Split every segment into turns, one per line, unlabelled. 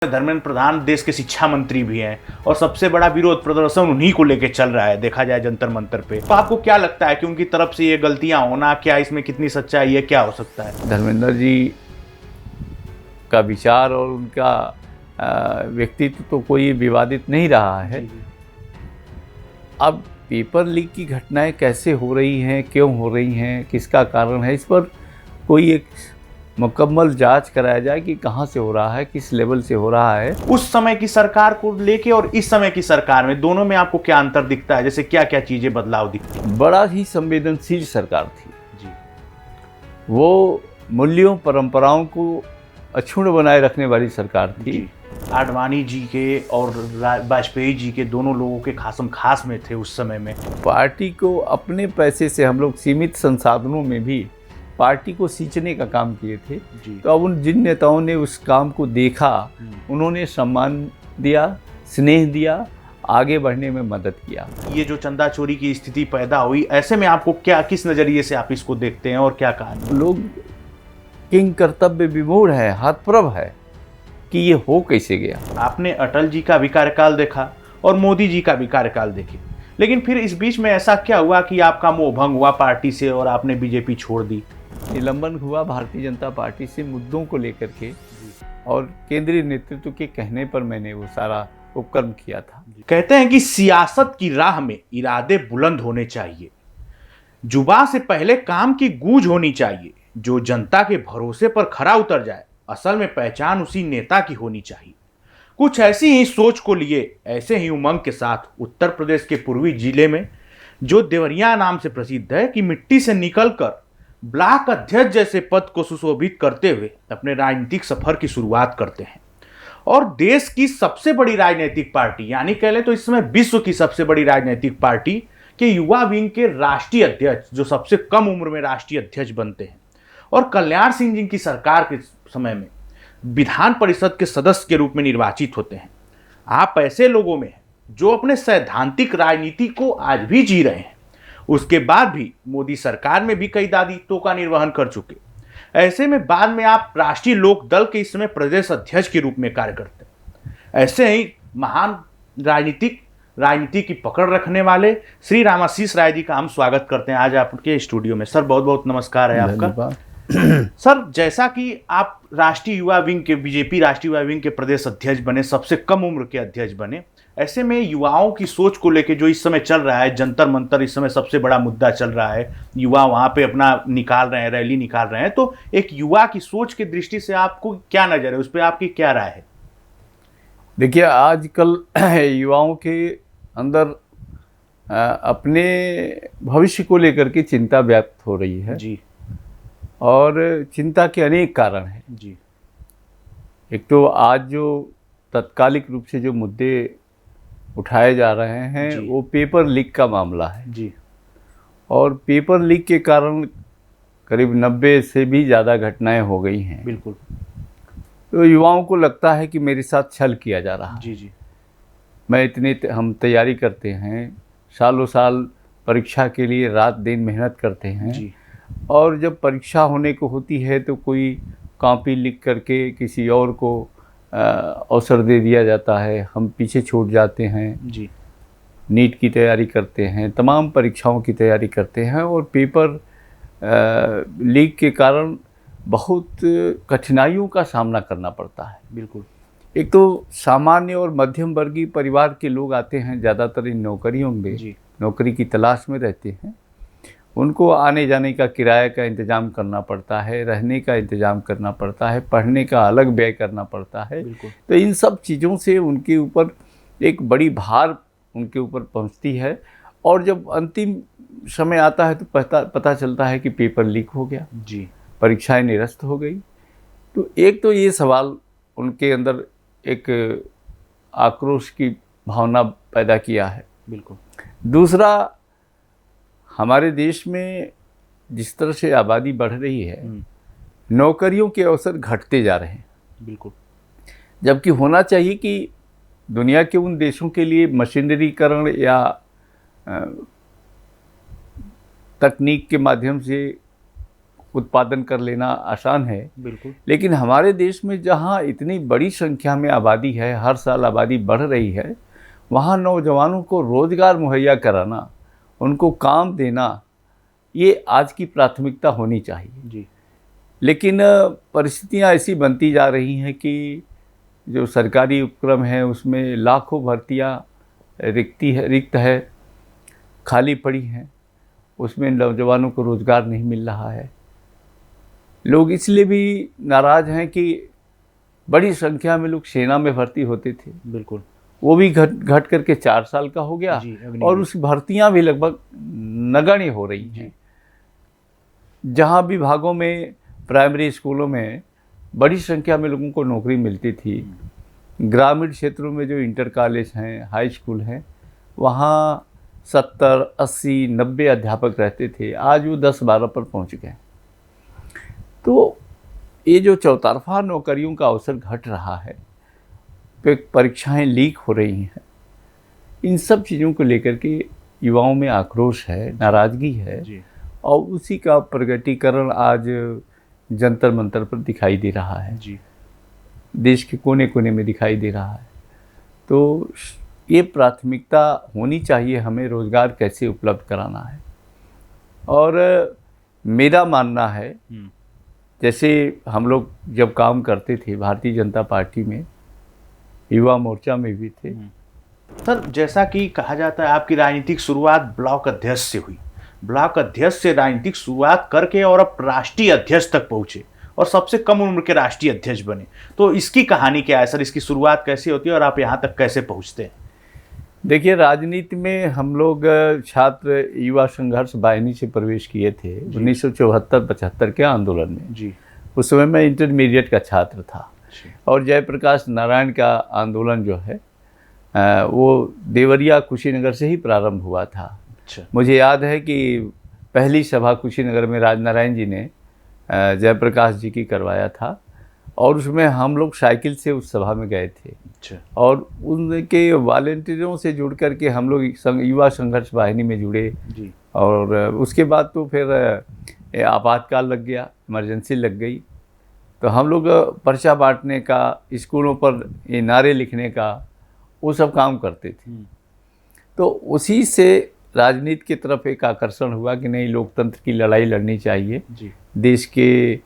धर्मेंद्र प्रधान देश के शिक्षा मंत्री भी हैं और सबसे बड़ा विरोध प्रदर्शन उन्हीं को लेके चल रहा है, देखा जाए जंतर मंतर पे। तो आपको क्या लगता है कि उनकी तरफ से ये गलतियां होना, क्या इसमें कितनी सच्चाई है, क्या हो सकता है?
धर्मेंद्र जी का विचार और उनका व्यक्तित्व तो कोई विवादित नहीं रहा है। अब पेपर लीक की घटनाएं कैसे हो रही हैं, क्यों हो रही हैं, किसका कारण है, इस पर कोई एक मुकम्मल जांच कराया जाए कि कहां से हो रहा है, किस लेवल से हो रहा है।
उस समय की सरकार को लेके और इस समय की सरकार में, दोनों में आपको क्या अंतर दिखता है? जैसे क्या क्या चीजें बदलाव दिखती है?
बड़ा ही संवेदनशील सरकार थी
जी।
वो मूल्यों परंपराओं को अक्षुण्ण बनाए रखने वाली सरकार थी।
आडवाणी जी के और वाजपेयी जी के, दोनों लोगों के खासम खास में थे उस समय में।
पार्टी को अपने पैसे से, हम लोग सीमित संसाधनों में भी पार्टी को सींचने का काम किए थे। तो अब उन जिन नेताओं ने उस काम को देखा, उन्होंने सम्मान दिया, स्नेह दिया, आगे बढ़ने में मदद किया।
ये जो चंदा चोरी की स्थिति पैदा हुई, ऐसे में आपको क्या, किस नजरिए से आप इसको देखते हैं और क्या कहा?
लोग किंग कर्तव्य विमूढ़ है, हतप्रभ है कि ये हो कैसे गया।
आपने अटल जी का भी कार्यकाल देखा और मोदी जी का भी कार्यकाल देखे, लेकिन फिर इस बीच में ऐसा क्या हुआ कि आपका मोह भंग हुआ पार्टी से और आपने बीजेपी छोड़ दी?
निलंबन हुआ भारतीय जनता पार्टी से मुद्दों को लेकर के, और केंद्रीय नेतृत्व के कहने पर मैंने वो सारा उपक्रम किया था।
कहते हैं कि सियासत की राह में इरादे बुलंद होने चाहिए, जुबान से पहले काम की गूंज होनी चाहिए। जो जनता के भरोसे पर खरा उतर जाए, असल में पहचान उसी नेता की होनी चाहिए। कुछ ऐसी ही सोच को लिए, ऐसे ही उमंग के साथ उत्तर प्रदेश के पूर्वी जिले में, जो देवरिया नाम से प्रसिद्ध है, कि मिट्टी से निकलकर ब्लॉक अध्यक्ष जैसे पद को सुशोभित करते हुए अपने राजनीतिक सफर की शुरुआत करते हैं। और देश की सबसे बड़ी राजनीतिक पार्टी, यानी कह लें तो इस समय विश्व की सबसे बड़ी राजनीतिक पार्टी के युवा विंग के राष्ट्रीय अध्यक्ष, जो सबसे कम उम्र में राष्ट्रीय अध्यक्ष बनते हैं, और कल्याण सिंह जी की सरकार के समय में विधान परिषद के सदस्य के रूप में निर्वाचित होते हैं। आप ऐसे लोगों में हैं जो अपने सैद्धांतिक राजनीति को आज भी जी रहे हैं। उसके बाद भी मोदी सरकार में भी कई दायित्वों का निर्वहन कर चुके। ऐसे में बाद में आप राष्ट्रीय लोक दल के इस समय प्रदेश अध्यक्ष के रूप में कार्य करते हैं। ऐसे ही महान राजनीति की पकड़ रखने वाले श्री रामाशीष राय जी का हम स्वागत करते हैं आज आपके स्टूडियो में। सर, बहुत बहुत नमस्कार है आपका। सर, जैसा कि आप राष्ट्रीय युवा विंग के, बीजेपी राष्ट्रीय युवा विंग के प्रदेश अध्यक्ष बने, सबसे कम उम्र के अध्यक्ष बने, ऐसे में युवाओं की सोच को लेके जो इस समय चल रहा है, जंतर मंतर इस समय सबसे बड़ा मुद्दा चल रहा है, युवा वहां पे अपना निकाल रहे हैं, रैली निकाल रहे हैं, तो एक युवा की सोच की दृष्टि से आपको क्या नजर है, उस पर आपकी क्या राय है?
देखिए, आजकल युवाओं के अंदर अपने भविष्य को लेकर के चिंता व्याप्त हो रही है
जी।
और चिंता के अनेक कारण हैं
जी।
एक तो आज जो तत्कालिक रूप से जो मुद्दे उठाए जा रहे हैं, वो पेपर लीक का मामला है
जी।
और पेपर लीक के कारण करीब 90 से भी ज़्यादा घटनाएं हो गई हैं।
बिल्कुल।
तो युवाओं को लगता है कि मेरे साथ छल किया जा रहा है।
जी जी।
हम तैयारी करते हैं, सालों साल परीक्षा के लिए रात दिन मेहनत करते हैं
जी।
और जब परीक्षा होने को होती है तो कोई कॉपी लिख करके किसी और को अवसर दे दिया जाता है, हम पीछे छूट जाते हैं।
जी।
नीट की तैयारी करते हैं, तमाम परीक्षाओं की तैयारी करते हैं और पेपर लीक के कारण बहुत कठिनाइयों का सामना करना पड़ता है।
बिल्कुल।
एक तो सामान्य और मध्यम वर्गीय परिवार के लोग आते हैं, ज़्यादातर इन नौकरियों में नौकरी की तलाश में रहते हैं। उनको आने जाने का किराए का इंतज़ाम करना पड़ता है, रहने का इंतज़ाम करना पड़ता है, पढ़ने का अलग व्यय करना पड़ता है। तो इन सब चीज़ों से उनके ऊपर एक बड़ी भार उनके ऊपर पहुंचती है और जब अंतिम समय आता है तो पता चलता है कि पेपर लीक हो गया
जी,
परीक्षाएं निरस्त हो गई। तो एक तो ये सवाल उनके अंदर एक आक्रोश की भावना पैदा किया है।
बिल्कुल।
दूसरा, हमारे देश में जिस तरह से आबादी बढ़ रही है, नौकरियों के अवसर घटते जा रहे हैं।
बिल्कुल।
जबकि होना चाहिए कि दुनिया के उन देशों के लिए मशीनरीकरण या तकनीक के माध्यम से उत्पादन कर लेना आसान है,
बिल्कुल।
लेकिन हमारे देश में जहाँ इतनी बड़ी संख्या में आबादी है, हर साल आबादी बढ़ रही है, वहाँ नौजवानों को रोज़गार मुहैया कराना, उनको काम देना, ये आज की प्राथमिकता होनी चाहिए
जी।
लेकिन परिस्थितियाँ ऐसी बनती जा रही हैं कि जो सरकारी उपक्रम है उसमें लाखों भर्तियाँ रिक्त है, खाली पड़ी हैं, उसमें नौजवानों को रोज़गार नहीं मिल रहा है। लोग इसलिए भी नाराज़ हैं कि बड़ी संख्या में लोग सेना में भर्ती होते थे,
बिल्कुल।
वो भी घट करके 4 साल का हो गया और उस भर्तियां भी लगभग नगण्य हो रही हैं। जहां भी भागों में प्राइमरी स्कूलों में बड़ी संख्या में लोगों को नौकरी मिलती थी, ग्रामीण क्षेत्रों में जो इंटर कॉलेज हैं, हाई स्कूल हैं, वहाँ 70, 80, 90 अध्यापक रहते थे, आज वो 10-12 पर पहुँच गए। तो ये जो चौतरफा नौकरियों का अवसर घट रहा है, परीक्षाएं लीक हो रही हैं, इन सब चीज़ों को लेकर के युवाओं में आक्रोश है, नाराज़गी है
जी। और
उसी का प्रगटीकरण आज जंतर मंतर पर दिखाई दे रहा है
जी।
देश के कोने कोने में दिखाई दे रहा है। तो ये प्राथमिकता होनी चाहिए हमें, रोज़गार कैसे उपलब्ध कराना है। और मेरा मानना है, जैसे हम लोग जब काम करते थे भारतीय जनता पार्टी में, युवा मोर्चा में भी थे।
सर, जैसा कि कहा जाता है आपकी राजनीतिक शुरुआत ब्लॉक अध्यक्ष से हुई, ब्लॉक अध्यक्ष से राजनीतिक शुरुआत करके और अब राष्ट्रीय अध्यक्ष तक पहुंचे और सबसे कम उम्र के राष्ट्रीय अध्यक्ष बने। तो इसकी कहानी क्या है सर? इसकी शुरुआत कैसे होती है और आप यहाँ तक कैसे पहुँचते हैं?
देखिए, राजनीति में हम लोग छात्र युवा संघर्ष वाहिनी से प्रवेश किए थे 1974-75 के आंदोलन में।
जी।
उस समय मैं इंटरमीडिएट का छात्र था और जयप्रकाश नारायण का आंदोलन जो है वो देवरिया कुशीनगर से ही प्रारंभ हुआ था।
अच्छा।
मुझे याद है कि पहली सभा कुशीनगर में राजनारायण जी ने जयप्रकाश जी की करवाया था और उसमें हम लोग साइकिल से उस सभा में गए थे।
अच्छा।
और उनके वॉलंटियरों से जुड़ कर के हम लोग युवा संघर्ष वाहिनी में जुड़े। जी। और उसके बाद तो फिर आपातकाल लग गया, इमरजेंसी लग गई, तो हम लोग पर्चा बांटने का, स्कूलों पर ये नारे लिखने का, वो सब काम करते थे। तो उसी से राजनीति की तरफ एक आकर्षण हुआ कि नहीं, लोकतंत्र की लड़ाई लड़नी चाहिए। जी। देश के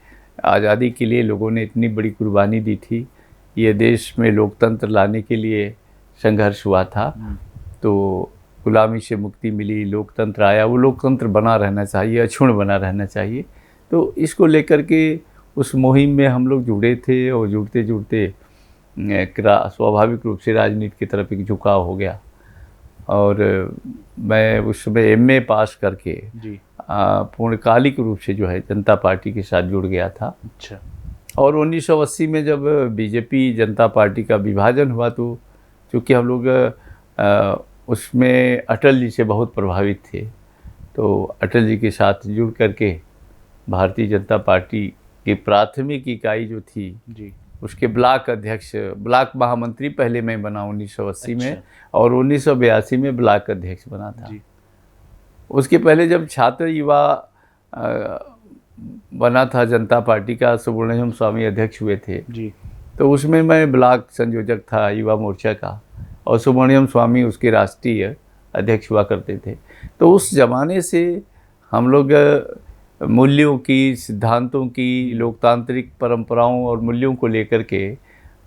आज़ादी के लिए लोगों ने इतनी बड़ी कुर्बानी दी थी, ये देश में लोकतंत्र लाने के लिए संघर्ष हुआ था, तो गुलामी से मुक्ति मिली, लोकतंत्र आया, वो लोकतंत्र बना रहना चाहिए, अक्षुण्ण बना रहना चाहिए। तो इसको लेकर के उस मुहिम में हम लोग जुड़े थे और जुड़ते जुड़ते स्वाभाविक रूप से राजनीति की तरफ एक झुकाव हो गया। और मैं उस समय एमए पास करके जी पूर्णकालिक रूप से जो है जनता पार्टी के साथ जुड़ गया था। अच्छा। और 1980 में जब बीजेपी जनता पार्टी का विभाजन हुआ, तो चूँकि हम लोग उसमें अटल जी से बहुत प्रभावित थे, तो अटल जी के साथ जुड़ करके भारतीय जनता पार्टी की प्राथमिक इकाई जो थी जी, उसके ब्लॉक अध्यक्ष, ब्लॉक महामंत्री पहले मैं बना 1980 में। और 1982 में ब्लॉक अध्यक्ष बना था जी। उसके पहले जब छात्र युवा बना था जनता पार्टी का, सुब्रमण्यम स्वामी अध्यक्ष हुए थे जी, तो उसमें मैं ब्लॉक संयोजक था युवा मोर्चा का और सुब्रमण्यम स्वामी उसके राष्ट्रीय अध्यक्ष हुआ करते थे। तो उस ज़माने से हम लोग मूल्यों की, सिद्धांतों की, लोकतांत्रिक परंपराओं और मूल्यों को लेकर के,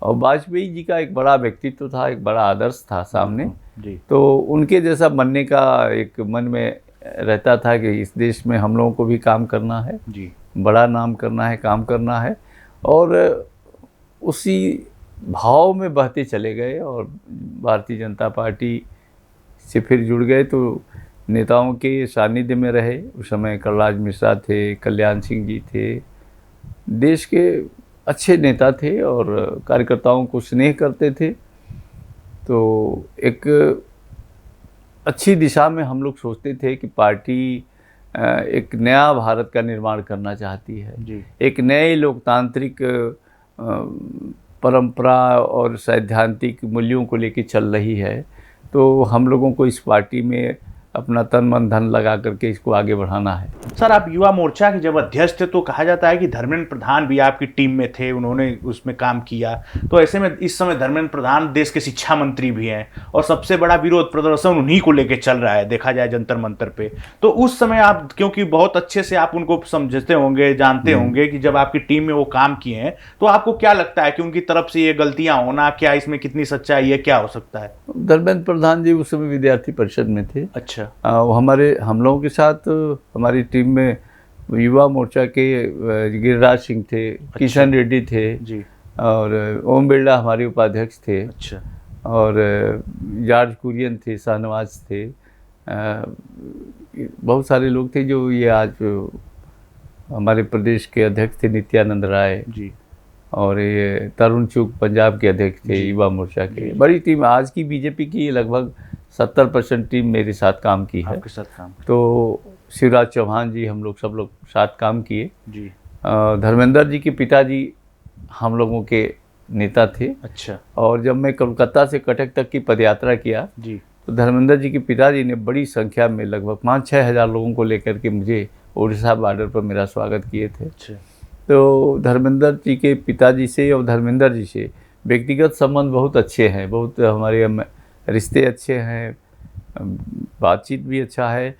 और वाजपेयी जी का एक बड़ा व्यक्तित्व था, एक बड़ा आदर्श था सामने जी, तो उनके जैसा बनने का एक मन में रहता था कि इस देश में हम लोगों को भी काम करना है जी, बड़ा नाम करना है, काम करना है। और उसी भाव में बहते चले गए और भारतीय जनता पार्टी से फिर जुड़ गए। तो नेताओं के सानिध्य में रहे, उस समय कलराज मिश्रा थे, कल्याण सिंह जी थे, देश के अच्छे नेता थे और कार्यकर्ताओं को स्नेह करते थे। तो एक अच्छी दिशा में हम लोग सोचते थे कि पार्टी एक नया भारत का निर्माण करना चाहती है जी, एक नए लोकतांत्रिक परंपरा और सैद्धांतिक मूल्यों को लेकर चल रही है। तो हम लोगों को इस पार्टी में अपना तन मन धन लगा करके इसको आगे बढ़ाना है।
सर, आप युवा मोर्चा के जब अध्यक्ष थे तो कहा जाता है कि धर्मेंद्र प्रधान भी आपकी टीम में थे, उन्होंने उसमें काम किया। तो ऐसे में इस समय धर्मेंद्र प्रधान देश के शिक्षा मंत्री भी हैं और सबसे बड़ा विरोध प्रदर्शन उन्हीं को लेकर चल रहा है, देखा जाए जंतर मंतर पे। तो उस समय आप, क्योंकि बहुत अच्छे से आप उनको समझते होंगे, जानते होंगे कि जब आपकी टीम में वो काम किए हैं, तो आपको क्या लगता है कि उनकी तरफ से ये गलतियां होना, क्या इसमें कितनी सच्चाई है, क्या हो सकता है?
धर्मेंद्र प्रधान जी उस समय विद्यार्थी परिषद में थे।
अच्छा।
हम लोगों के साथ हमारी टीम में युवा मोर्चा के गिरिराज सिंह थे,
अच्छा।
किशन रेड्डी थे
जी।
और ओम बिरला हमारे उपाध्यक्ष थे।
अच्छा।
और जॉर्ज कुरियन थे, शाहनवाज थे, बहुत सारे लोग थे जो ये आज हमारे प्रदेश के अध्यक्ष थे, नित्यानंद राय
जी।
और ये तरुण चुग पंजाब के अध्यक्ष थे युवा मोर्चा के। बड़ी टीम आज की बीजेपी की लगभग 70% टीम मेरे साथ काम की है।
आपके साथ काम?
तो शिवराज चौहान जी, हम लोग सब लोग साथ काम किए
जी।
धर्मेंद्र जी के पिताजी हम लोगों के नेता थे।
अच्छा।
और जब मैं कोलकाता से कटक तक की पदयात्रा किया
जी,
तो धर्मेंद्र जी के पिताजी ने बड़ी संख्या में लगभग 5-6 हज़ार लोगों को लेकर के मुझे उड़ीसा बॉर्डर पर मेरा स्वागत किए थे।
अच्छा।
तो धर्मेंद्र जी के पिताजी से और धर्मेंद्र जी से व्यक्तिगत संबंध बहुत अच्छे हैं, बहुत हमारे रिश्ते अच्छे हैं, बातचीत भी अच्छा है।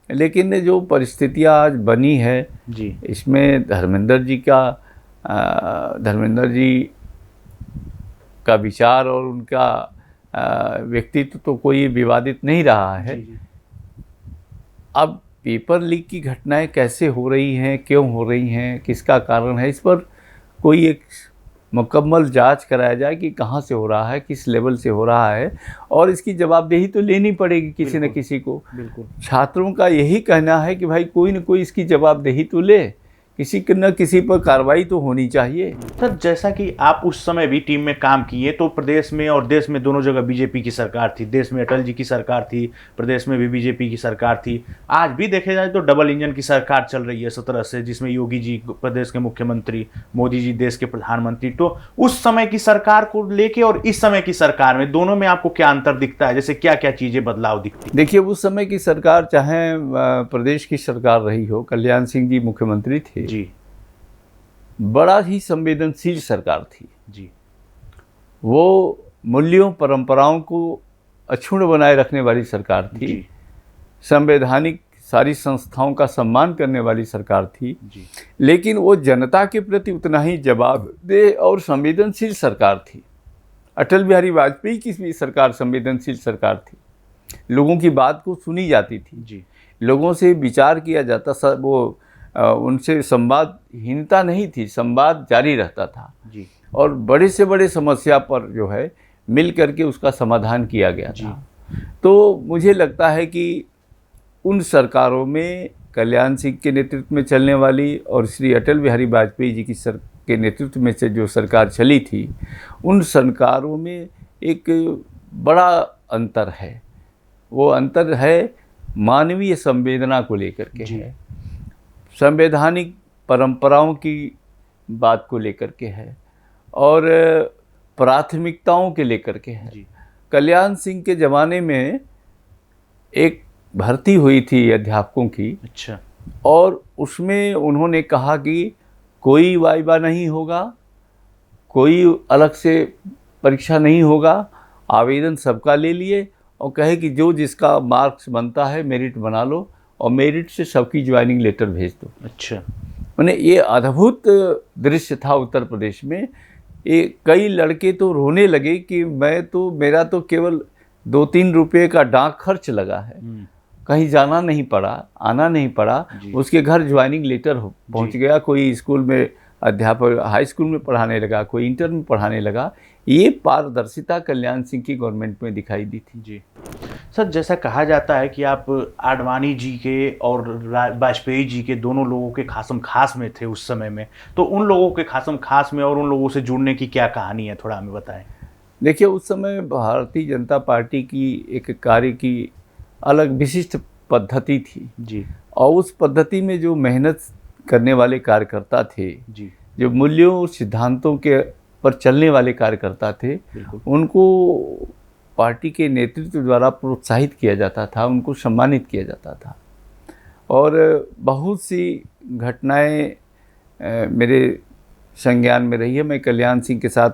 लेकिन जो परिस्थितियाँ आज बनी है
जी,
इसमें धर्मेंद्र जी का विचार और उनका व्यक्तित्व तो कोई विवादित नहीं रहा है।
जी।
अब पेपर लीक की घटनाएं कैसे हो रही हैं, क्यों हो रही हैं, किसका कारण है, इस पर कोई एक मुकम्मल जांच कराया जाए कि कहाँ से हो रहा है, किस लेवल से हो रहा है, और इसकी जवाबदेही तो लेनी पड़ेगी किसी न किसी को।
बिल्कुल।
छात्रों का यही कहना है कि भाई कोई न कोई इसकी जवाबदेही तो ले, किसी न किसी पर कार्रवाई तो होनी चाहिए।
सर, जैसा कि आप उस समय भी टीम में काम किए तो प्रदेश में और देश में दोनों जगह बीजेपी की सरकार थी। देश में अटल जी की सरकार थी, प्रदेश में भी बीजेपी की सरकार थी। आज भी देखे जाए तो डबल इंजन की सरकार चल रही है 17 से, जिसमें योगी जी प्रदेश के मुख्यमंत्री, मोदी जी देश के प्रधानमंत्री। तो उस समय की सरकार को लेके और इस समय की सरकार में, दोनों में आपको क्या अंतर दिखता है? जैसे क्या क्या चीजें बदलाव दिखती है?
देखिए, उस समय की सरकार, चाहे प्रदेश की सरकार रही हो, कल्याण सिंह जी मुख्यमंत्री थे
जी,
बड़ा ही संवेदनशील सरकार थी
जी।
वो मूल्यों परंपराओं को अक्षुण्ण बनाए रखने वाली सरकार थी
जी,
संवैधानिक सारी संस्थाओं का सम्मान करने वाली सरकार थी
जी।
लेकिन वो जनता के प्रति उतना ही जवाबदेह और संवेदनशील सरकार थी। अटल बिहारी वाजपेयी की भी सरकार संवेदनशील सरकार थी, लोगों की बात को सुनी जाती थी
जी,
लोगों से विचार किया जाता, वो उनसे संवादहीनता नहीं थी, संवाद जारी रहता था
जी,
और बड़े से बड़े समस्या पर जो है मिल करके उसका समाधान किया गया था। तो मुझे लगता है कि उन सरकारों में कल्याण सिंह के नेतृत्व में चलने वाली और श्री अटल बिहारी वाजपेयी जी की के नेतृत्व में से जो सरकार चली थी, उन सरकारों में एक बड़ा अंतर है। वो अंतर है मानवीय संवेदना को लेकर के है, संवैधानिक परंपराओं की बात को लेकर के है और प्राथमिकताओं के लेकर के है। कल्याण सिंह के ज़माने में एक भर्ती हुई थी अध्यापकों की।
अच्छा।
और उसमें उन्होंने कहा कि कोई वाइवा नहीं होगा, कोई अलग से परीक्षा नहीं होगा, आवेदन सबका ले लिए और कहे कि जो जिसका मार्क्स बनता है मेरिट बना लो और मेरिट से सबकी ज्वाइनिंग लेटर भेज दो।
अच्छा।
मैंने ये अद्भुत दृश्य था उत्तर प्रदेश में। ये कई लड़के तो रोने लगे कि मेरा तो केवल 2-3 रुपये का डाक खर्च लगा है, कहीं जाना नहीं पड़ा, आना नहीं पड़ा, उसके घर ज्वाइनिंग लेटर पहुंच गया। कोई स्कूल में अध्यापक हाई स्कूल में पढ़ाने लगा, कोई इंटर में पढ़ाने लगा। ये पारदर्शिता कल्याण सिंह की गवर्नमेंट में दिखाई दी थी।
जी सर, जैसा कहा जाता है कि आप आडवाणी जी के और वाजपेयी जी के दोनों लोगों के खासम खास में थे उस समय में, तो उन लोगों के खासम खास में और उन लोगों से जुड़ने की क्या कहानी है, थोड़ा हमें बताएं।
देखिए, उस समय भारतीय जनता पार्टी की एक कार्य की अलग विशिष्ट पद्धति थी
जी, और
उस पद्धति में जो मेहनत करने वाले कार्यकर्ता थे
जी,
जो मूल्यों और सिद्धांतों के पर चलने वाले कार्यकर्ता थे, उनको पार्टी के नेतृत्व द्वारा प्रोत्साहित किया जाता था, उनको सम्मानित किया जाता था। और बहुत सी घटनाएं मेरे संज्ञान में रही है। मैं कल्याण सिंह के साथ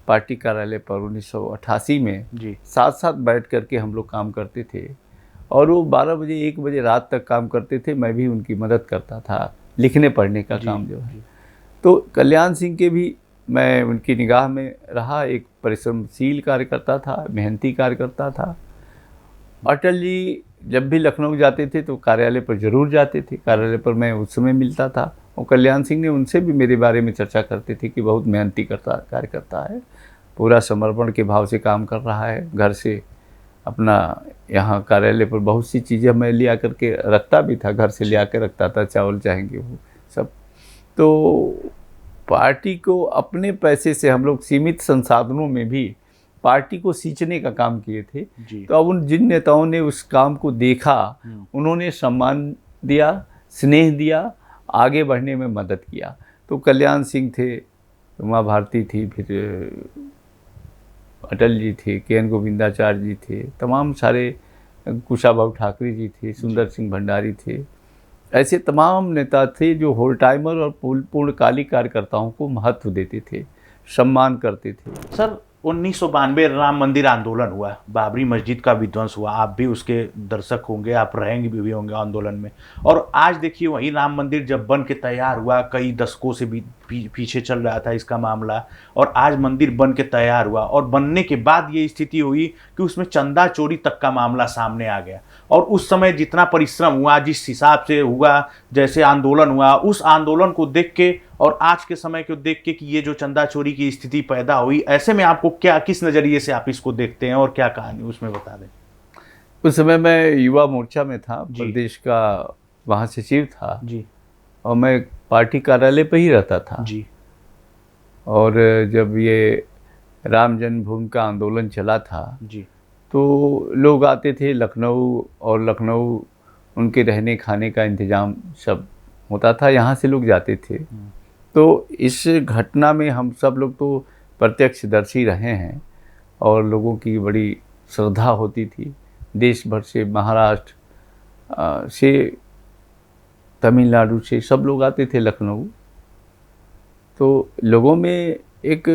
पार्टी कार्यालय पर 1988 में
जी
साथ साथ बैठ करके हम लोग काम करते थे, और वो 12 बजे 1 बजे रात तक काम करते थे। मैं भी उनकी मदद करता था, लिखने पढ़ने का काम जो है। तो कल्याण सिंह के भी मैं उनकी निगाह में रहा, एक परिश्रमशील कार्यकर्ता था, मेहनती कार्यकर्ता था। अटल जी जब भी लखनऊ जाते थे तो कार्यालय पर ज़रूर जाते थे, कार्यालय पर मैं उस समय मिलता था। और कल्याण सिंह ने उनसे भी मेरे बारे में चर्चा करते थे कि बहुत मेहनती कार्यकर्ता है, पूरा समर्पण के भाव से काम कर रहा है। घर से अपना यहाँ कार्यालय पर बहुत सी चीज़ें मैं लिया करके रखता भी था, घर से ले आकर रखता था, चावल चाहेंगे वो सब। तो पार्टी को अपने पैसे से हम लोग सीमित संसाधनों में भी पार्टी को सींचने का काम किए थे। तो अब उन जिन नेताओं ने उस काम को देखा, उन्होंने सम्मान दिया, स्नेह दिया, आगे बढ़ने में मदद किया। तो कल्याण सिंह थे, उमा भारती थी, फिर अटल जी थे, के.एन. गोविंदाचार्य जी थे, तमाम सारे, कुशाभाऊ ठाकरे जी थे, सुंदर सिंह भंडारी थे। ऐसे तमाम नेता थे जो होल टाइमर और पूर्णकालिक कार्यकर्ताओं को महत्व देते थे, सम्मान करते थे।
सर 1992 राम मंदिर आंदोलन हुआ, बाबरी मस्जिद का विध्वंस हुआ, आप भी उसके दर्शक होंगे, आप रहेंगे भी होंगे आंदोलन में। और आज देखिए वही राम मंदिर जब बन के तैयार हुआ, कई दशकों से भी पीछे चल रहा था इसका मामला, और आज मंदिर बन के तैयार हुआ, और बनने के बाद ये स्थिति हुई कि उसमें चंदा चोरी तक का मामला सामने आ गया। और उस समय जितना परिश्रम हुआ, जिस हिसाब से हुआ, जैसे आंदोलन हुआ, उस आंदोलन को देख के और आज के समय को देख के कि ये जो चंदा चोरी की स्थिति पैदा हुई, ऐसे में आपको क्या, किस नज़रिए से आप इसको देखते हैं और क्या कहानी उसमें बता दें।
उस समय मैं युवा मोर्चा में था, प्रदेश का वहाँ सचिव था
जी,
और मैं पार्टी कार्यालय पे ही रहता था
जी।
और जब ये राम जन्मभूमि का आंदोलन चला था
जी,
तो लोग आते थे लखनऊ, और लखनऊ उनके रहने खाने का इंतज़ाम सब होता था, यहाँ से लोग जाते थे। तो इस घटना में हम सब लोग तो प्रत्यक्षदर्शी रहे हैं, और लोगों की बड़ी श्रद्धा होती थी। देश भर से, महाराष्ट्र से, तमिलनाडु से सब लोग आते थे लखनऊ। तो लोगों में एक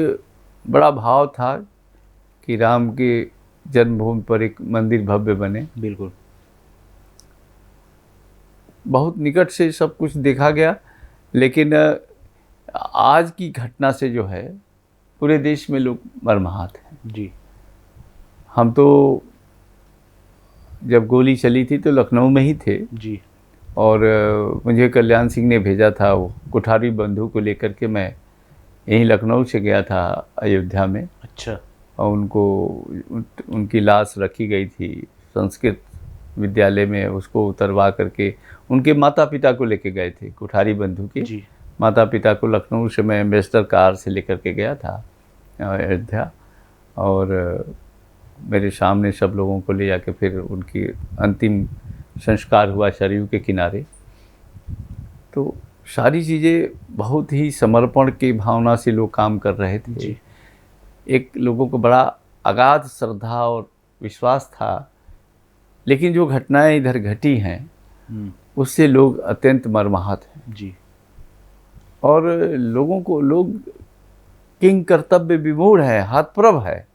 बड़ा भाव था कि राम के जन्मभूमि पर एक मंदिर भव्य बने।
बिल्कुल।
बहुत निकट से सब कुछ देखा गया, लेकिन आज की घटना से जो है पूरे देश में लोग मर्माहत हैं।
जी।
हम तो जब गोली चली थी तो लखनऊ में ही थे
जी।
और मुझे कल्याण सिंह ने भेजा था, वो कुठारी बंधु को लेकर के मैं यहीं लखनऊ से गया था अयोध्या में।
अच्छा।
और उनकी लाश रखी गई थी संस्कृत विद्यालय में, उसको उतरवा करके उनके माता पिता को लेके गए थे। कुठारी बंधु के
जी।
माता पिता को लखनऊ से मैं एम्बेसडर कार से लेकर के गया था अयोध्या, और मेरे सामने सब लोगों को ले जाके फिर उनकी अंतिम संस्कार हुआ सरयू के किनारे। तो सारी चीज़ें बहुत ही समर्पण की भावना से लोग काम कर रहे थे।
जी।
एक लोगों को बड़ा अगाध श्रद्धा और विश्वास था, लेकिन जो घटनाएं इधर घटी हैं उससे लोग अत्यंत मर्माहत हैं।
जी।
और लोगों को, लोग किंग कर्तव्य विमूढ़ है, हतप्रभ है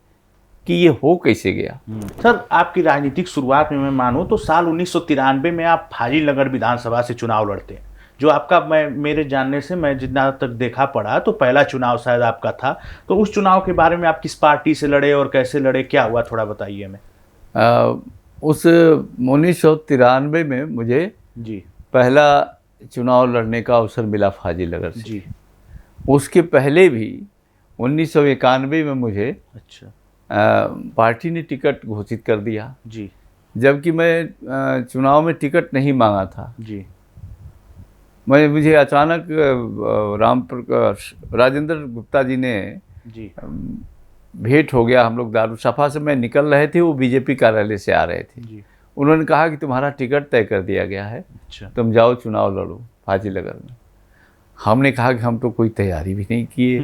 कि ये हो कैसे गया।
सर आपकी राजनीतिक शुरुआत में मैं मानूं तो साल 1993 में आप फाजिलनगर विधानसभा से चुनाव लड़ते हैं, जो आपका, मेरे जानने से, मैं जितना तक देखा पढ़ा तो पहला चुनाव शायद आपका था। तो उस चुनाव के बारे में आप किस पार्टी से लड़े और कैसे लड़े, क्या हुआ, थोड़ा बताइए हमें।
उस 1993 में मुझे
जी
पहला चुनाव लड़ने का अवसर मिला फाजिलनगर से।
जी।
उसके पहले भी 1991 में मुझे
अच्छा।
पार्टी ने टिकट घोषित कर दिया।
जी।
जबकि मैं चुनाव में टिकट नहीं मांगा था।
जी।
मुझे अचानक राजेंद्र गुप्ता जी ने
जी
भेंट हो गया। हम लोग दारुसफा से मैं निकल रहे थे, वो बीजेपी कार्यालय से आ रहे थे।
जी।
उन्होंने कहा कि तुम्हारा टिकट तय कर दिया गया है,
अच्छा।
तुम जाओ चुनाव लड़ो फाजिलनगर में। हमने कहा कि हम तो कोई तैयारी भी नहीं किए,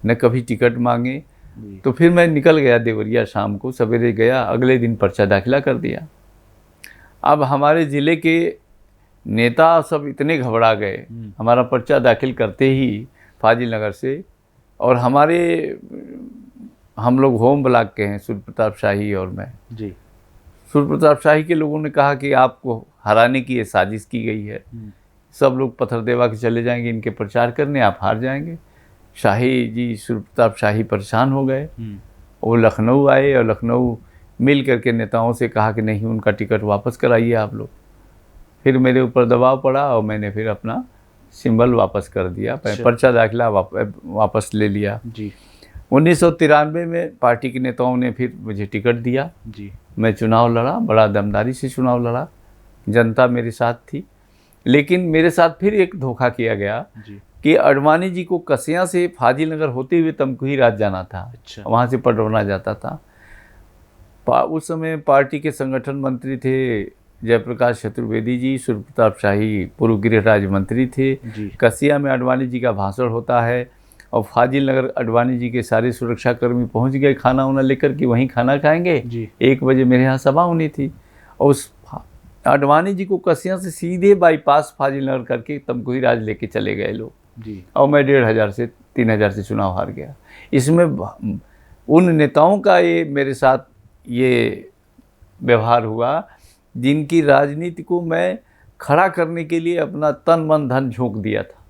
न कभी टिकट मांगे।
जी।
तो फिर मैं निकल गया देवरिया, शाम को सवेरे गया, अगले दिन पर्चा दाखिला कर दिया। अब हमारे ज़िले के नेता सब इतने घबरा गए हमारा पर्चा दाखिल करते ही फाजिल नगर से, और हम लोग होम ब्लॉक के हैं, सूर्य प्रताप शाही और मैं।
जी।
सूर्य प्रताप शाही के लोगों ने कहा कि आपको हराने की ये साजिश की गई है, सब लोग पत्थर देवा के चले जाएंगे इनके प्रचार करने, आप हार जाएंगे। शाही जी, सूर्य प्रताप शाही परेशान हो गए। वो लखनऊ आए और लखनऊ मिल करके नेताओं से कहा कि नहीं, उनका टिकट वापस कराइए आप लोग। फिर मेरे ऊपर दबाव पड़ा और मैंने फिर अपना सिंबल वापस कर दिया, पर्चा दाखिला वापस ले लिया।
जी।
1993 में पार्टी के नेताओं ने फिर मुझे टिकट दिया।
जी।
मैं चुनाव लड़ा, बड़ा दमदारी से चुनाव लड़ा, जनता मेरे साथ थी। लेकिन मेरे साथ फिर एक धोखा किया गया
जी।
कि अडवाणी जी को कसिया से फाजिल नगर होते हुए तमकुही राज जाना था।
अच्छा।
वहाँ से पडरौना जाता था। उस समय पार्टी के संगठन मंत्री थे जयप्रकाश चतुर्वेदी जी, सूर्य प्रताप शाही पूर्व गृह राज्य मंत्री थे। कसिया में अडवाणी जी का भाषण होता है और फाजिल नगर अडवाणी जी के सारे सुरक्षाकर्मी पहुंच गए खाना वाना लेकर कि वहीं खाना खाएंगे। 1 बजे मेरे यहाँ सभा होनी थी और उस अडवाणी जी को कसिया से सीधे बाईपास फाजिल नगर करके तमकुही राज लेके चले गए लोग। और मैं 1500 से 3000 से चुनाव हार गया। इसमें उन नेताओं का ये मेरे साथ ये व्यवहार हुआ जिनकी राजनीति को मैं खड़ा करने के लिए अपना तन मन धन झोंक दिया था।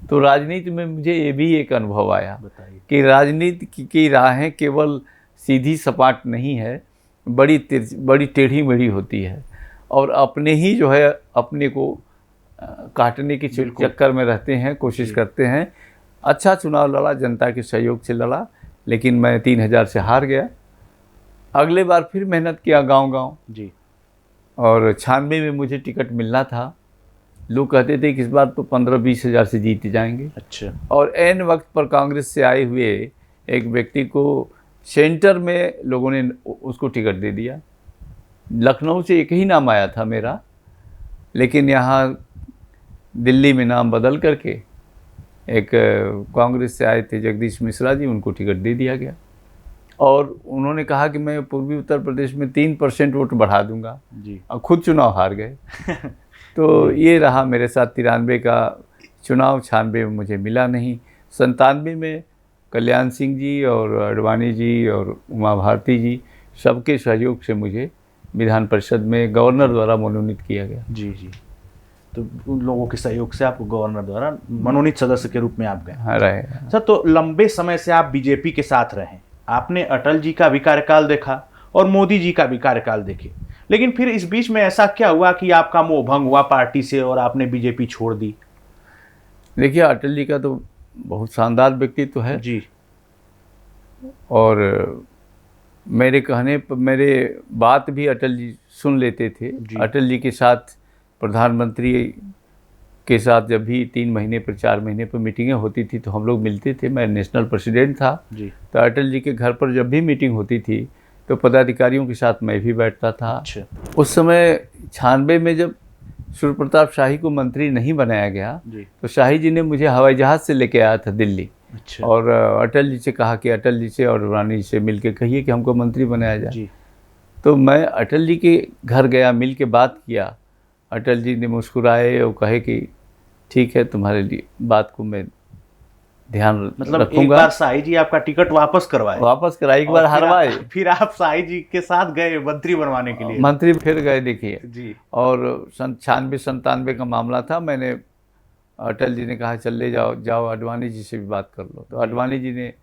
तो राजनीति में मुझे ये भी एक अनुभव आया कि राजनीति की राहें केवल सीधी सपाट नहीं है, बड़ी टेढ़ी मेढ़ी होती है, और अपने ही जो है अपने को काटने के चक्कर में रहते हैं, कोशिश करते हैं। अच्छा चुनाव लड़ा, जनता के सहयोग से लड़ा, लेकिन मैं 3000 से हार गया। अगले बार फिर मेहनत किया गांव-गांव जी, और 96 में मुझे टिकट मिलना था। लोग कहते थे कि इस बार तो 15-20 हज़ार से जीत जाएंगे।
अच्छा।
और ऐन वक्त पर कांग्रेस से आए हुए एक व्यक्ति को सेंटर में लोगों ने उसको टिकट दे दिया। लखनऊ से एक ही नाम आया था मेरा, लेकिन यहाँ दिल्ली में नाम बदल करके एक कांग्रेस से आए थे जगदीश मिश्रा जी, उनको टिकट दे दिया गया। और उन्होंने कहा कि मैं पूर्वी उत्तर प्रदेश में 3% वोट बढ़ा दूंगा जी, और खुद चुनाव हार गए। तो ये रहा मेरे साथ 93 का चुनाव। 96 में मुझे मिला नहीं। 97 में कल्याण सिंह जी और अडवाणी जी और उमा भारती जी सबके सहयोग से मुझे विधान परिषद में गवर्नर द्वारा मनोनीत किया गया।
जी जी। तो उन लोगों के सहयोग से आपको गवर्नर द्वारा मनोनीत सदस्य के रूप में आप गए।
हाँ, रहे।
सर, तो लंबे समय से आप बीजेपी के साथ रहे, आपने अटल जी का भी कार्यकाल देखा और मोदी जी का भी कार्यकाल देखे, लेकिन फिर इस बीच में ऐसा क्या हुआ कि आपका मोह भंग हुआ पार्टी से और आपने बीजेपी छोड़ दी?
देखिए, अटल जी का तो बहुत शानदार व्यक्तित्व है
जी,
और मेरे कहने पर मेरे बात भी अटल जी सुन लेते थे। अटल जी के साथ प्रधानमंत्री के साथ जब भी 3 महीने पर 4 महीने पर मीटिंगें होती थी तो हम लोग मिलते थे। मैं नेशनल प्रेसिडेंट था जी। तो अटल जी के घर पर जब भी मीटिंग होती थी तो पदाधिकारियों के साथ मैं भी बैठता था।
अच्छा।
उस समय 96 में जब सूर्य प्रताप शाही को मंत्री नहीं बनाया गया तो शाही जी ने मुझे हवाई जहाज़ से लेके आया था दिल्ली। अच्छा। और अटल जी से कहा कि अटल जी से और रानी जी से मिल के कहिए कि हमको मंत्री बनाया जाए जी। तो मैं अटल जी के घर गया, मिल के बात किया। अटल जी ने मुस्कुराए और कहे कि ठीक है, तुम्हारे लिए बात को मैं ध्यान
मतलब
रखूंगा।
एक बार शाही जी आपका टिकट वापस
कराए, एक बार हरवाए,
फिर आप शाही जी के साथ गए मंत्री बनवाने के लिए।
मंत्री फिर गए, देखिए
जी।
और 96-97 का मामला था। मैंने अटल जी ने कहा चल ले जाओ अडवाणी जी से भी बात कर लो। तो अडवाणी जी ने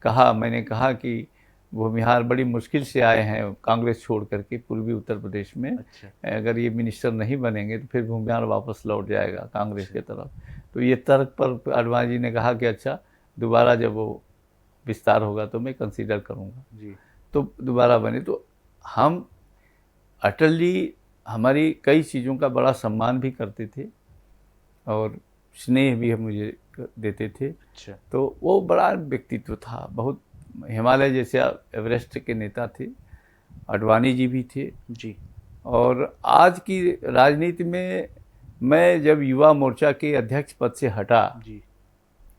कहा, मैंने कहा कि भूमिहार बड़ी मुश्किल से आए हैं कांग्रेस छोड़ करके पूर्वी उत्तर प्रदेश में। अच्छा। अगर ये मिनिस्टर नहीं बनेंगे तो फिर भूमिहार वापस लौट जाएगा कांग्रेस की तरफ। तो ये तर्क पर अडवाणी जी ने कहा कि अच्छा, दोबारा जब वो विस्तार होगा तो मैं कंसीडर करूँगा जी। तो दोबारा बने। तो हम अटल जी हमारी कई चीज़ों का बड़ा सम्मान भी करते थे और स्नेह भी मुझे देते थे। अच्छा। तो वो बड़ा व्यक्तित्व था, बहुत हिमालय जैसे एवरेस्ट के नेता थे। अडवाणी जी भी थे जी। और आज की राजनीति में मैं जब युवा मोर्चा के अध्यक्ष पद से हटा जी,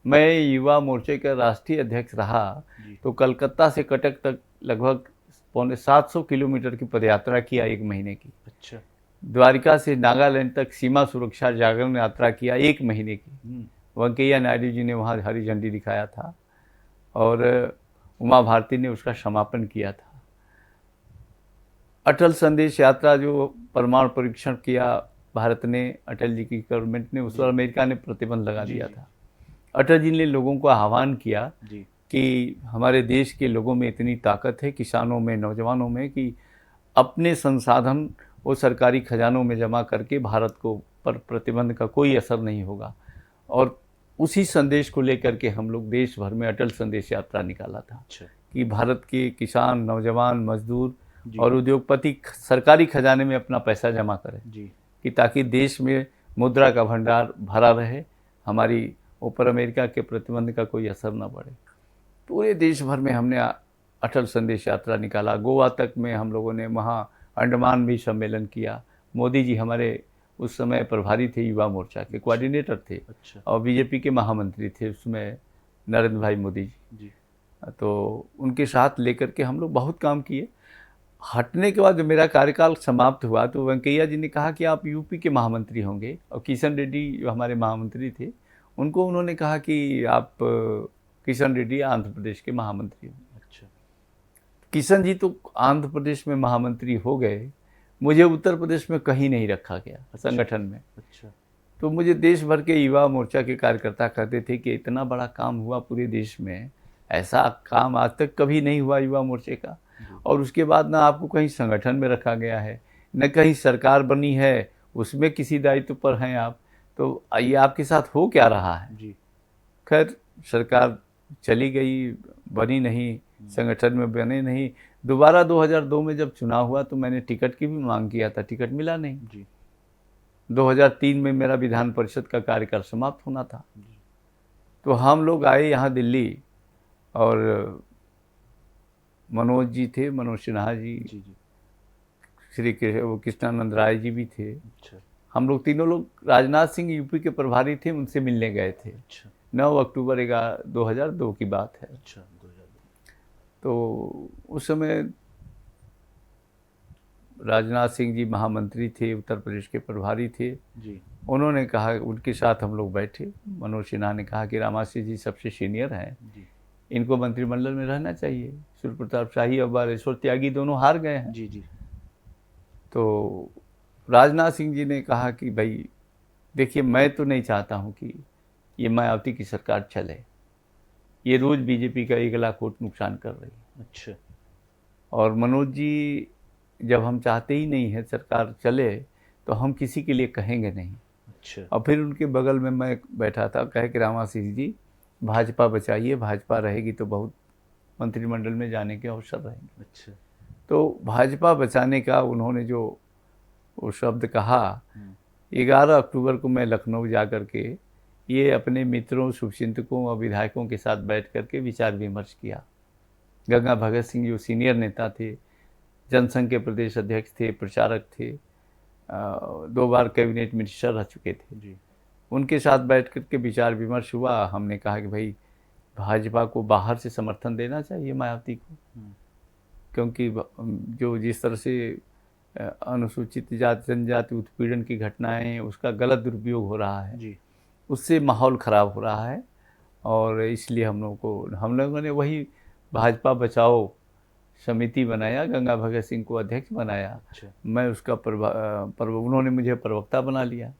मैं युवा मोर्चे का राष्ट्रीय अध्यक्ष रहा तो कलकत्ता से कटक तक लगभग 750 किलोमीटर की पदयात्रा किया 1 महीने की।
अच्छा।
द्वारिका से नागालैंड तक सीमा सुरक्षा जागरण यात्रा किया 1 महीने की। वेंकैया नायडू जी ने वहाँ हरी झंडी दिखाया था और उमा भारती ने उसका समापन किया था। अटल संदेश यात्रा जो परमाणु परीक्षण किया भारत ने, अटल जी की गवर्नमेंट ने, उस पर अमेरिका ने प्रतिबंध लगा दिया था। अटल जी ने लोगों को आह्वान किया कि हमारे देश के लोगों में इतनी ताकत है, किसानों में, नौजवानों में, कि अपने संसाधन वो सरकारी खजानों में जमा करके भारत को पर प्रतिबंध का कोई असर नहीं होगा। और उसी संदेश को लेकर के हम लोग देश भर में अटल संदेश यात्रा निकाला था। कि भारत के किसान, नौजवान, मजदूर और उद्योगपति सरकारी खजाने में अपना पैसा जमा करें कि ताकि देश में मुद्रा का भंडार भरा रहे, हमारी ऊपर अमेरिका के प्रतिबंध का कोई असर न पड़े। पूरे देश भर में हमने अटल संदेश यात्रा निकाला। गोवा तक में हम लोगों ने वहाँ अंडमान भी सम्मेलन किया। मोदी जी हमारे उस समय प्रभारी थे, युवा मोर्चा के कोऑर्डिनेटर थे। अच्छा। और बीजेपी के महामंत्री थे उसमें नरेंद्र भाई मोदी जी। तो उनके साथ लेकर के हम लोग बहुत काम किए। हटने के बाद जब मेरा कार्यकाल समाप्त हुआ तो वेंकैया जी ने कहा कि आप यूपी के महामंत्री होंगे, और किशन रेड्डी जो हमारे महामंत्री थे उनको उन्होंने कहा कि आप किशन रेड्डी आंध्र प्रदेश के महामंत्री होंगे। अच्छा। किशन जी तो आंध्र प्रदेश में महामंत्री हो गए, मुझे उत्तर प्रदेश में कहीं नहीं रखा गया। अच्छा। संगठन में। अच्छा। तो मुझे देश भर के युवा मोर्चा के कार्यकर्ता कहते थे कि इतना बड़ा काम हुआ पूरे देश में, ऐसा काम आज तक कभी नहीं हुआ युवा मोर्चे का, और उसके बाद ना आपको कहीं संगठन में रखा गया है, न कहीं सरकार बनी है उसमें किसी दायित्व पर हैं आप, तो ये आपके साथ हो क्या रहा है जी। खैर सरकार चली गई, बनी नहीं, संगठन में बने नहीं। दोबारा 2002 में जब चुनाव हुआ तो मैंने टिकट की भी मांग किया था, टिकट मिला नहीं जी। 2003 में मेरा विधान परिषद का कार्यकाल समाप्त होना था जी। तो हम लोग आए यहाँ दिल्ली, और मनोज जी थे, मनोज सिन्हा जी, श्री कृष्णानंद राय जी भी थे। अच्छा। हम लोग तीनों लोग, राजनाथ सिंह यूपी के प्रभारी थे, उनसे मिलने गए थे। अच्छा। 9 अक्टूबर 2002 की बात है। अच्छा, 2002। तो उस समय राजनाथ सिंह जी महामंत्री थे, उत्तर प्रदेश के प्रभारी थे जी। उन्होंने कहा, उनके साथ हम लोग बैठे, मनोज सिन्हा ने कहा कि रामासी जी सबसे सीनियर हैं, इनको मंत्रिमंडल में रहना चाहिए। सूर्य प्रताप शाही और बालेश्वर त्यागी दोनों हार गए हैं जी जी। तो राजनाथ सिंह जी ने कहा कि भाई देखिए, मैं तो नहीं चाहता हूँ कि ये मायावती की सरकार चले, ये रोज़ बीजेपी का 1 लाख वोट नुकसान कर रही है। अच्छा। और मनोज जी, जब हम चाहते ही नहीं है सरकार चले तो हम किसी के लिए कहेंगे नहीं। अच्छा। और फिर उनके बगल में मैं बैठा था, कहे कि रामासी जी भाजपा बचाइए, भाजपा रहेगी तो बहुत मंत्रिमंडल में जाने के अवसर रहेंगे। अच्छा। तो भाजपा बचाने का उन्होंने जो वो शब्द कहा, 11 अक्टूबर को मैं लखनऊ जा कर के ये अपने मित्रों, शुभचिंतकों और विधायकों के साथ बैठ कर के विचार विमर्श किया। गंगा भगत सिंह जो सीनियर नेता थे, जनसंघ के प्रदेश अध्यक्ष थे, प्रचारक थे, 2 बार कैबिनेट मिनिस्टर रह चुके थे जी। उनके साथ बैठ कर के विचार विमर्श हुआ। हमने कहा कि भाई भाजपा को बाहर से समर्थन देना चाहिए मायावती को, क्योंकि जो जिस तरह से अनुसूचित जाति जनजाति उत्पीड़न की घटनाएं हैं उसका गलत दुरुपयोग हो रहा है जी। उससे माहौल ख़राब हो रहा है, और इसलिए हम लोगों ने वही भाजपा बचाओ समिति बनाया, गंगा भगत सिंह को अध्यक्ष बनाया। अच्छा। मैं उसका उन्होंने मुझे प्रवक्ता बना लिया,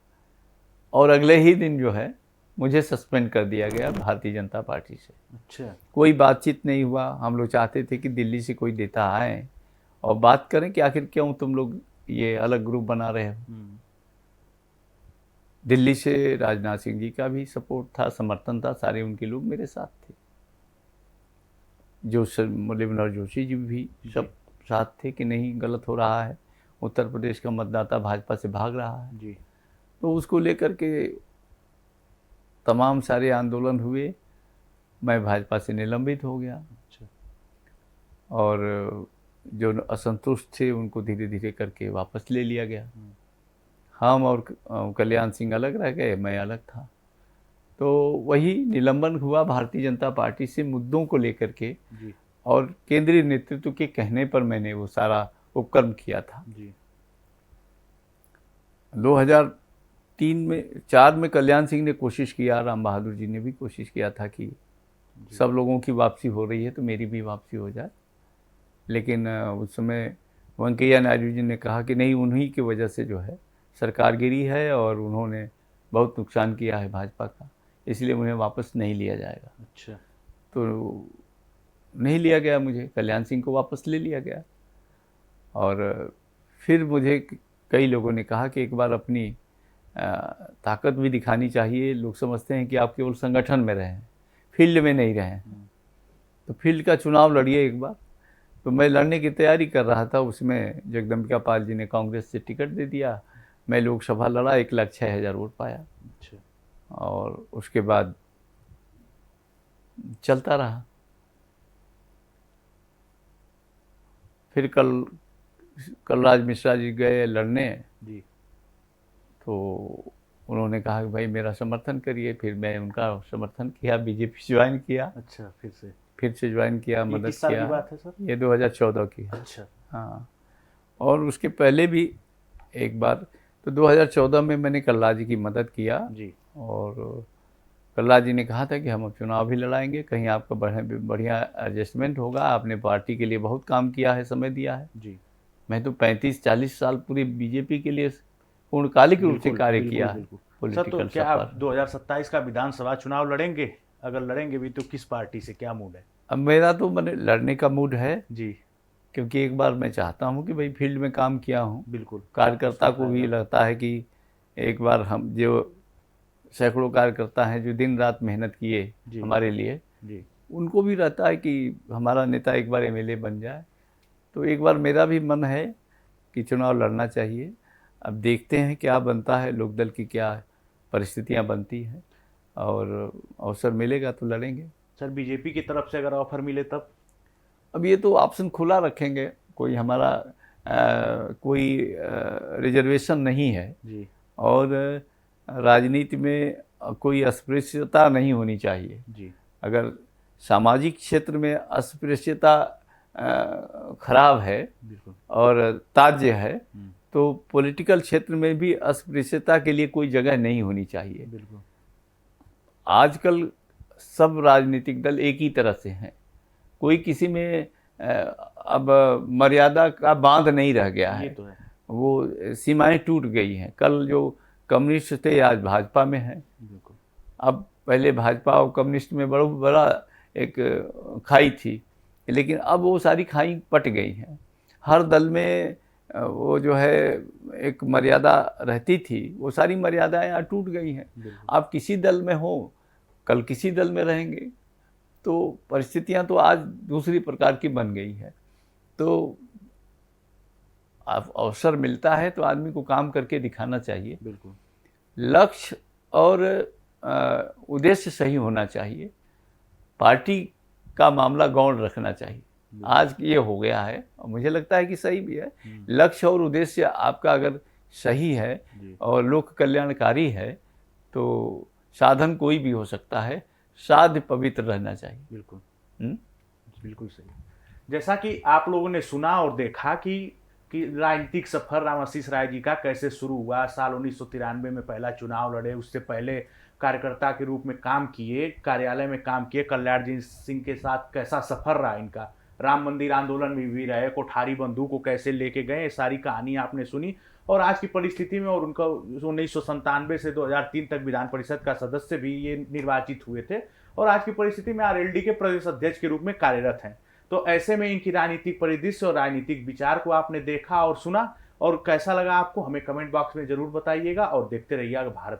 और अगले ही दिन जो है मुझे सस्पेंड कर दिया गया भारतीय जनता पार्टी से। अच्छा। कोई बातचीत नहीं हुआ। हम लोग चाहते थे कि दिल्ली से कोई नेता आए और बात करें कि आखिर क्यों तुम लोग ये अलग ग्रुप बना रहे हो। दिल्ली से राजनाथ सिंह जी का भी सपोर्ट था, समर्थन था, सारे उनके लोग मेरे साथ थे, जो मुरलीधर जोशी जी भी सब साथ थे कि नहीं गलत हो रहा है, उत्तर प्रदेश का मतदाता भाजपा से भाग रहा है जी। तो उसको लेकर के तमाम सारे आंदोलन हुए, मैं भाजपा से निलंबित हो गया। अच्छा। और जो असंतुष्ट थे उनको धीरे धीरे करके वापस ले लिया गया। हम और कल्याण सिंह अलग रह गए, मैं अलग था। तो वही निलंबन हुआ भारतीय जनता पार्टी से मुद्दों को लेकर के,
जी
और केंद्रीय नेतृत्व के कहने पर मैंने वो सारा उपक्रम किया था।
जी
2003 में 4 में कल्याण सिंह ने कोशिश किया, राम बहादुर जी ने भी कोशिश किया था कि सब लोगों की वापसी हो रही है तो मेरी भी वापसी हो जाए, लेकिन उस समय वेंकैया नायडू जी ने कहा कि नहीं, उन्हीं की वजह से जो है सरकार गिरी है और उन्होंने बहुत नुकसान किया है भाजपा का, इसलिए उन्हें वापस नहीं लिया जाएगा।
अच्छा।
तो नहीं लिया गया, मुझे कल्याण सिंह को वापस ले लिया गया। और फिर मुझे कई लोगों ने कहा कि एक बार अपनी ताकत भी दिखानी चाहिए। लोग समझते हैं कि आप केवल संगठन में रहे हैं, फील्ड में नहीं रहे हैं, तो फील्ड का चुनाव लड़िए एक बार। तो मैं लड़ने की तैयारी कर रहा था, उसमें जगदम्बिका पाल जी ने कांग्रेस से टिकट दे दिया। मैं लोकसभा लड़ा, 1,06,000 वोट पाया।
अच्छा।
और उसके बाद चलता रहा। फिर कलराज मिश्रा जी गए लड़ने,
जी
तो उन्होंने कहा कि भाई मेरा समर्थन करिए। फिर मैं उनका समर्थन किया, बीजेपी ज्वाइन किया।
अच्छा,
फिर से ज्वाइन किया, मदद
किस साल
किया।
की बात है सर?
ये 2014 की है।
अच्छा।
हाँ, और उसके पहले भी एक बार, तो 2014 में मैंने कलराज जी की मदद किया।
जी।
और कलराज जी ने कहा था कि हम अब चुनाव भी लड़ाएंगे, कहीं आपका बढ़िया एडजस्टमेंट होगा, आपने पार्टी के लिए बहुत काम किया है, समय दिया है।
जी।
मैं तो 35-40 साल पूरी बीजेपी के लिए पूर्णकालिक रूप से कार्य किया है।
सर, तो
पॉलिटिकल
क्या आप
सफर।
2027 का विधानसभा चुनाव लड़ेंगे? अगर लड़ेंगे भी तो किस पार्टी से, क्या मूड है?
अब मेरा तो मैंने लड़ने का मूड है,
जी
क्योंकि एक बार मैं चाहता हूँ कि भाई फील्ड में काम किया हूँ।
बिल्कुल।
कार्यकर्ता को भी लगता है कि एक बार हम जो सैकड़ों कार्यकर्ता हैं जो दिन रात मेहनत किए
जी
हमारे लिए,
जी
उनको भी रहता है कि हमारा नेता एक बार एमएलए बन जाए। तो एक बार मेरा भी मन है कि चुनाव लड़ना चाहिए। अब देखते हैं क्या बनता है, लोकदल की क्या परिस्थितियां बनती हैं, और अवसर मिलेगा तो लड़ेंगे।
सर, बीजेपी की तरफ से अगर ऑफर मिले तब?
अब ये तो ऑप्शन खुला रखेंगे, कोई हमारा कोई रिजर्वेशन नहीं है।
जी
और राजनीति में कोई अस्पृश्यता नहीं होनी चाहिए।
जी
अगर सामाजिक क्षेत्र में अस्पृश्यता खराब है
बिल्कुल।
और ताज्य है, तो पॉलिटिकल क्षेत्र में भी अस्पृश्यता के लिए कोई जगह नहीं होनी चाहिए।
बिल्कुल।
आजकल सब राजनीतिक दल एक ही तरह से हैं, कोई किसी में अब मर्यादा का बांध नहीं रह गया है।
ये तो है।
वो सीमाएं टूट गई हैं। कल जो कम्युनिस्ट थे आज भाजपा में हैं।
बिल्कुल।
अब पहले भाजपा और कम्युनिस्ट में बड़ा एक खाई थी, लेकिन अब वो सारी खाई पट गई हैं। हर दल में वो जो है एक मर्यादा रहती थी, वो सारी मर्यादाएं आज टूट गई हैं। आप किसी दल में हो, कल किसी दल में रहेंगे, तो परिस्थितियां तो आज दूसरी प्रकार की बन गई है। तो अवसर मिलता है तो आदमी को काम करके दिखाना चाहिए।
बिल्कुल।
लक्ष्य और उद्देश्य सही होना चाहिए। पार्टी का मामला गौण रखना चाहिए। आज ये हो गया है और मुझे लगता है कि सही भी है। लक्ष्य और उद्देश्य आपका अगर सही है और लोक कल्याणकारी है तो साधन कोई भी हो सकता है, साध्य पवित्र रहना चाहिए।
बिल्कुल। बिल्कुल सही। जैसा कि आप लोगों ने सुना और देखा कि राजनीतिक सफर रामाशीष राय जी का कैसे शुरू हुआ। साल 1993 में पहला चुनाव लड़े, उससे पहले कार्यकर्ता के रूप में काम किए, कार्यालय में काम किए। कल्याण जी सिंह के साथ कैसा सफर रहा इनका, राम मंदिर आंदोलन में भी रहे, कोठारी बंदूक को कैसे लेके गए, सारी कहानी आपने सुनी। और आज की परिस्थिति में, और उनका 1997 से 2003 तक विधान परिषद का सदस्य भी ये निर्वाचित हुए थे, और आज की परिस्थिति में आरएलडी के प्रदेश अध्यक्ष के रूप में कार्यरत हैं। तो ऐसे में इनकी राजनीतिक परिदृश्य और राजनीतिक विचार को आपने देखा और सुना, और कैसा लगा आपको हमें कमेंट बॉक्स में जरूर बताइएगा। और देखते रहिएगा भारत